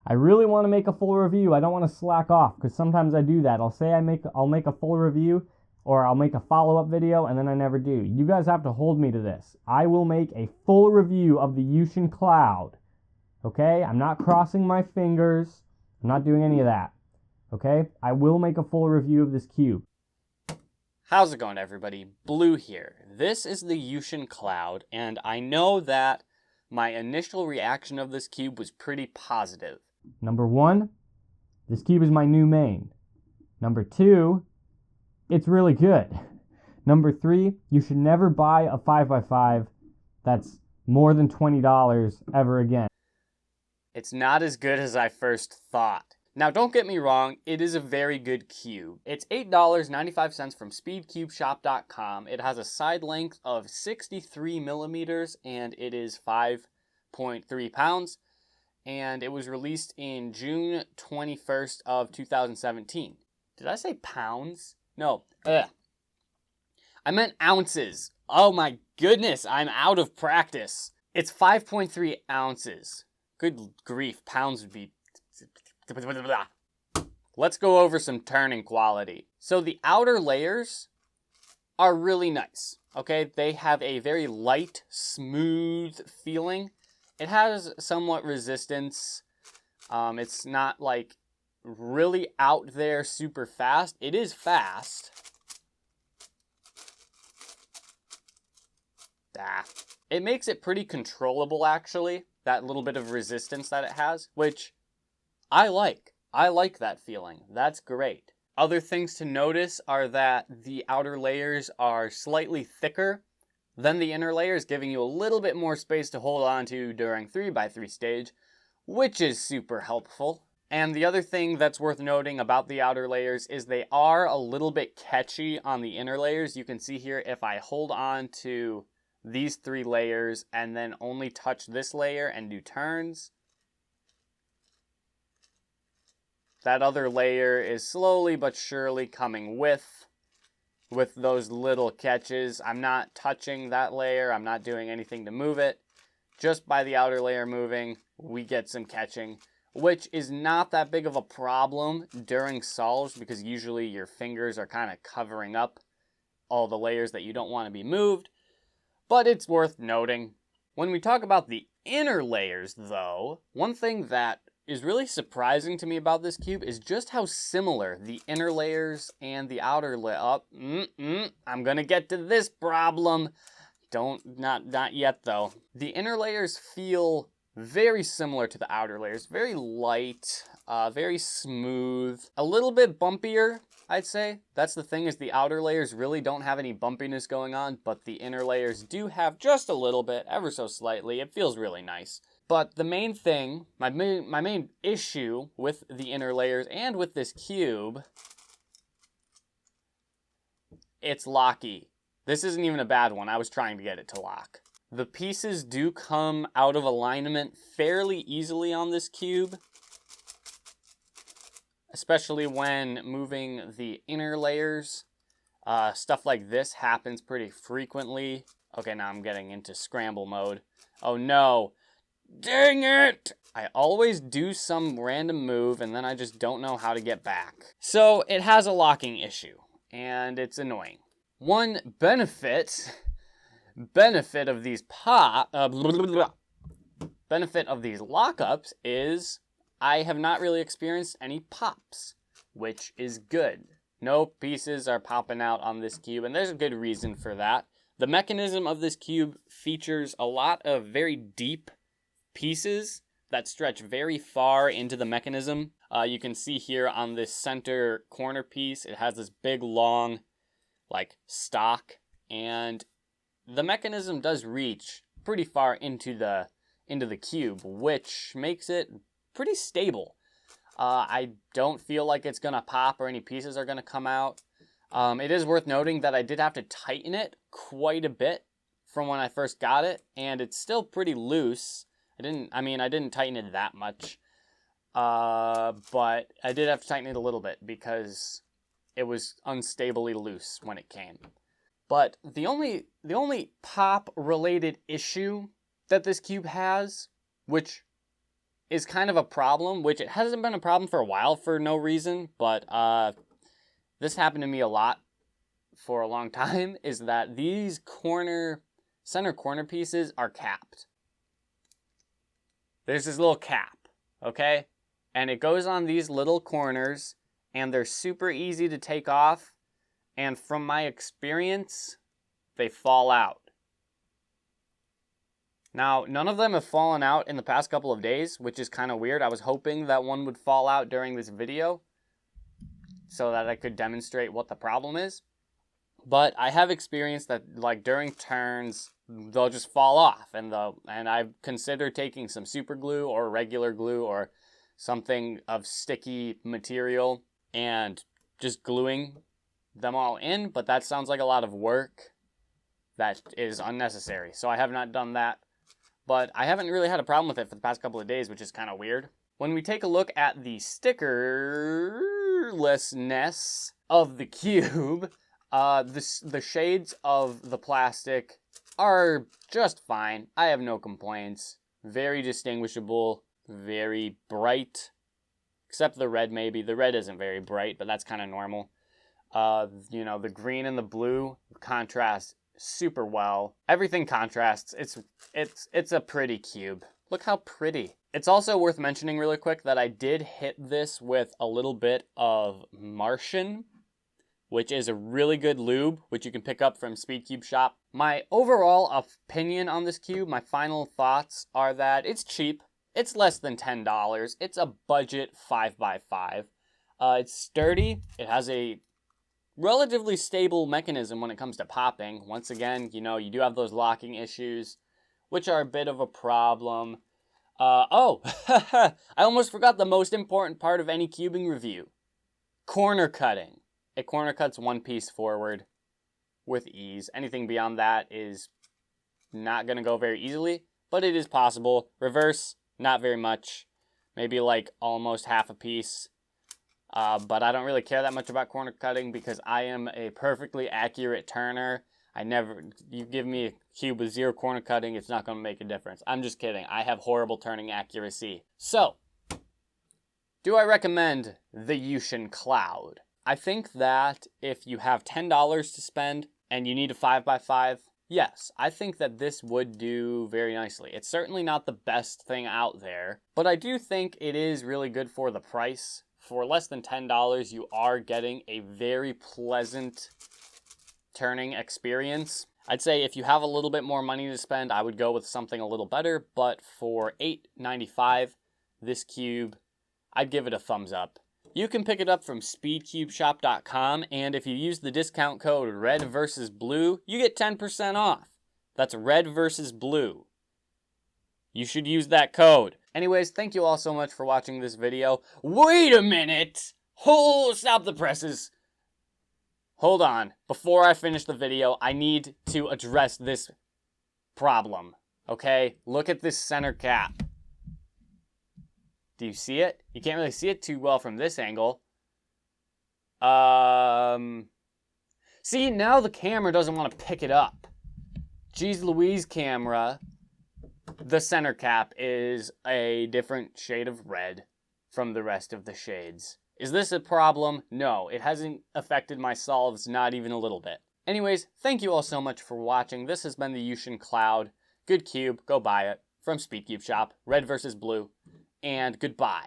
I really want to make a full review. I don't want to slack off because sometimes I do that. I'll say I'll make a full review or I'll make a follow-up video and then I never do. You guys have to hold me to this. I will make a full review of the YuXin Cloud. Okay? I'm not crossing my fingers. I'm not doing any of that. Okay? I will make a full review of this cube. How's it going, everybody? Blue here. This is the YuXin Cloud, and I know that my initial reaction of this cube was pretty positive. Number 1, this cube is my new main. Number 2, it's really good. Number 3, you should never buy a 5x5 that's more than $20 ever again. It's not as good as I first thought. Now, don't get me wrong, it is a very good cube. It's $8.95 from speedcubeshop.com. It has a side length of 63 millimeters, and it is 5.3 pounds. And it was released in June 21st of 2017. Did I say pounds? No. I meant ounces. Oh my goodness, I'm out of practice. It's 5.3 ounces. Good grief, pounds would be... Let's go over some turning quality. So the outer layers are really nice, okay? They have a very light, smooth feeling. It has somewhat resistance. It's not like really out there super fast. It is fast. It makes it pretty controllable, actually, that little bit of resistance that it has, which I like. I like that feeling. That's great. Other things to notice are that the outer layers are slightly thicker than the inner layers, giving you a little bit more space to hold on to during 3x3 stage, which is super helpful. And the other thing that's worth noting about the outer layers is they are a little bit catchy on the inner layers. You can see here if I hold on to these 3 layers and then only touch this layer and do turns, that other layer is slowly but surely coming with those little catches. I'm not touching that layer. I'm not doing anything to move it. Just by the outer layer moving, we get some catching, which is not that big of a problem during solves because usually your fingers are kind of covering up all the layers that you don't want to be moved. But it's worth noting. When we talk about the inner layers, though, one thing that is really surprising to me about this cube is just how similar the inner layers and the outer layer. I'm gonna get to this problem. Not yet though. The inner layers feel very similar to the outer layers. Very light, very smooth, a little bit bumpier, I'd say. That's the thing, is the outer layers really don't have any bumpiness going on, but the inner layers do have just a little bit, ever so slightly. It feels really nice. But the main thing, my main issue with the inner layers and with this cube, it's locky. This isn't even a bad one. I was trying to get it to lock. The pieces do come out of alignment fairly easily on this cube, especially when moving the inner layers. Stuff like this happens pretty frequently. Okay, now I'm getting into scramble mode. Oh no. Dang it! I always do some random move and then I just don't know how to get back. So it has a locking issue and it's annoying. One benefit of these benefit of these lockups is I have not really experienced any pops, which is good. No pieces are popping out on this cube, and there's a good reason for that. The mechanism of this cube features a lot of very deep pieces that stretch very far into the mechanism. You can see here on this center corner piece, it has this big long like stock, and the mechanism does reach pretty far into the cube, which makes it pretty stable. I don't feel like it's gonna pop or any pieces are gonna come out. It is worth noting that I did have to tighten it quite a bit from when I first got it, and it's still pretty loose. I didn't tighten it that much, but I did have to tighten it a little bit because it was unstably loose when it came. But the only pop related issue that this cube has, which is kind of a problem, which it hasn't been a problem for a while for no reason, but this happened to me a lot for a long time, is that these center corner pieces are capped. There's this little cap, okay? And it goes on these little corners, and they're super easy to take off, and from my experience, they fall out. Now, none of them have fallen out in the past couple of days, which is kind of weird. I was hoping that one would fall out during this video so that I could demonstrate what the problem is. But I have experienced that, like, during turns, they'll just fall off, and I've considered taking some super glue or regular glue or something of sticky material and just gluing them all in, but that sounds like a lot of work that is unnecessary. So I have not done that. But I haven't really had a problem with it for the past couple of days, which is kind of weird. When we take a look at the stickerlessness of the cube, the shades of the plastic are just fine. I have no complaints. Very distinguishable, very bright, except the red maybe. The red isn't very bright, but that's kind of normal. You know, the green and the blue contrast super well. Everything contrasts. It's a pretty cube. Look how pretty. It's also worth mentioning really quick that I did hit this with a little bit of Martian, which is a really good lube, which you can pick up from Speedcube Shop. My overall opinion on this cube, my final thoughts are that it's cheap. It's less than $10. It's a budget 5x5. It's sturdy. It has a relatively stable mechanism when it comes to popping. Once again, you know, you do have those locking issues, which are a bit of a problem. I almost forgot the most important part of any cubing review. Corner cutting. It corner cuts one piece forward with ease. Anything beyond that is not going to go very easily, but it is possible. Reverse, not very much. Maybe like almost half a piece. But I don't really care that much about corner cutting because I am a perfectly accurate turner. You give me a cube with 0 corner cutting, it's not going to make a difference. I'm just kidding. I have horrible turning accuracy. So, do I recommend the YuXin Cloud? I think that if you have $10 to spend and you need a 5x5, yes, I think that this would do very nicely. It's certainly not the best thing out there, but I do think it is really good for the price. For less than $10, you are getting a very pleasant turning experience. I'd say if you have a little bit more money to spend, I would go with something a little better, but for $8.95, this cube, I'd give it a thumbs up. You can pick it up from speedcubeshop.com, and if you use the discount code red versus blue, you get 10% off. That's red versus blue. You should use that code. Anyways, thank you all so much for watching this video. Wait a minute! Stop the presses. Hold on. Before I finish the video, I need to address this problem. Okay? Look at this center cap. Do you see it? You can't really see it too well from this angle. See, now the camera doesn't want to pick it up. Jeez Louise camera. The center cap is a different shade of red from the rest of the shades. Is this a problem? No, it hasn't affected my solves, not even a little bit. Anyways, thank you all so much for watching. This has been the YuXin Cloud. Good cube, go buy it. From Speedcube Shop, red versus blue. And goodbye.